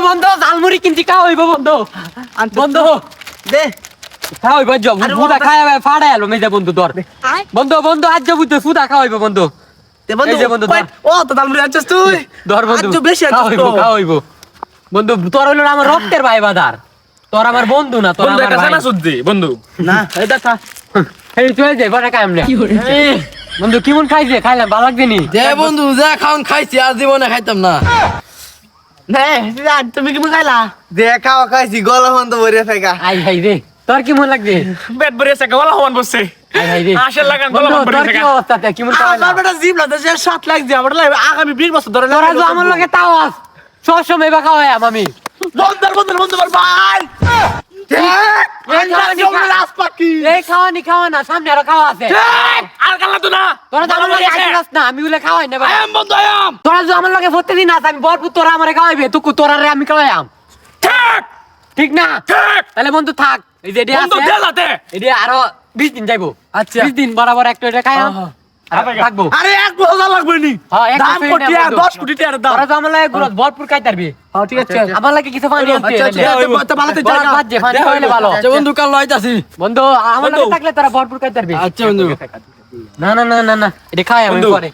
বন্ধু ঝালমুড়ি কিনছি খাও হইব বন্ধু বন্ধু দে খাও হইব জব ফুদা খায় ফাড়াই আলো মেজা বন্ধু ধর বন্ধু বন্ধু আজ যাবো তো ফুদা খাও হইব বন্ধু দে বন্ধু এই যে বন্ধু, ধর। ও তো দালমুড়ি আনছস তুই ধর বন্ধু আজ বেশি খাও আনছস হইব তো খাও হইব বন্ধু তোর হইলো আমার রক্তের ভাই বাজার তোর আমার বন্ধু না তোর বন্ধু আমার একটা ভাই সানা সুদ্দি বন্ধু না এই দেখা এই চলে যাই বড় কাম না বন্ধু কেমন খাইছে খাইলাম ভালো লাগছে নি দে বন্ধু যা খাওন খাইছি আর জীবনে খাইতাম না নে তুমি কি খাইলা দে খাওয়া খাইছি গলা বন্ধ ভরে থাকা আই ভাই রে তোর কেমন লাগছে পেট ভরে আছে গলা হওয়ান বসছে আই ভাই রে আশা লাগান বন্ধু গলা ভরে তোর কি থাকে অবস্থা তে কেমন খাইলা আমার বেটা জিভ লাগছে যে 7 লাখ দিয়ে আমার আগামী 20 বছর ধরে তোরা তো আমার লগে তাও আস সব সময় বা খাওয়াই আমি বন্ধু ভাই এই খাওয়ানি খাওয়া না সামনে আরো খাওয়া আছে আর গালা তো না তোরা তো আমার লগে আইছিস না আমি বলে খাওয়াই না ভাই আম বন্ধু আম তোরা তো আমার লগে প্রত্যেকদিন আস আমি বরপুর তোরা আমারে খাওয়াইবে তুই তোরা রে আমি খাওয়াইম ঠিক ঠিক না ঠিক তাহলে বন্ধু থাক এই যে বন্ধু আছে দেলাতে এটা আরো 20 দিন যাইবো আচ্ছা। 20 দিন বরাবর একটা এটা খাইয়াম থাকবো আরে 1 বছর লাগবে নি হ্যাঁ এক দাম বছর কোটি না আর বন্ধু। 10 কোটি টাকার দাম তোরা তো আমার লাগে গুরত ভরপুর খাইতারবি হ্যাঁ ঠিক আছে আমার লাগে কিছু পানি আনতে আচ্ছা আচ্ছা তো ভালো তো বড় বাদ যে পানি খাইলে ভালো আচ্ছা বন্ধু কাল লইতাছি বন্ধু আমার লাগে থাকলে তোরা ভরপুর খাইতারবি আচ্ছা বন্ধু না না না না না এটা খাই আমি বন্ধু। পরে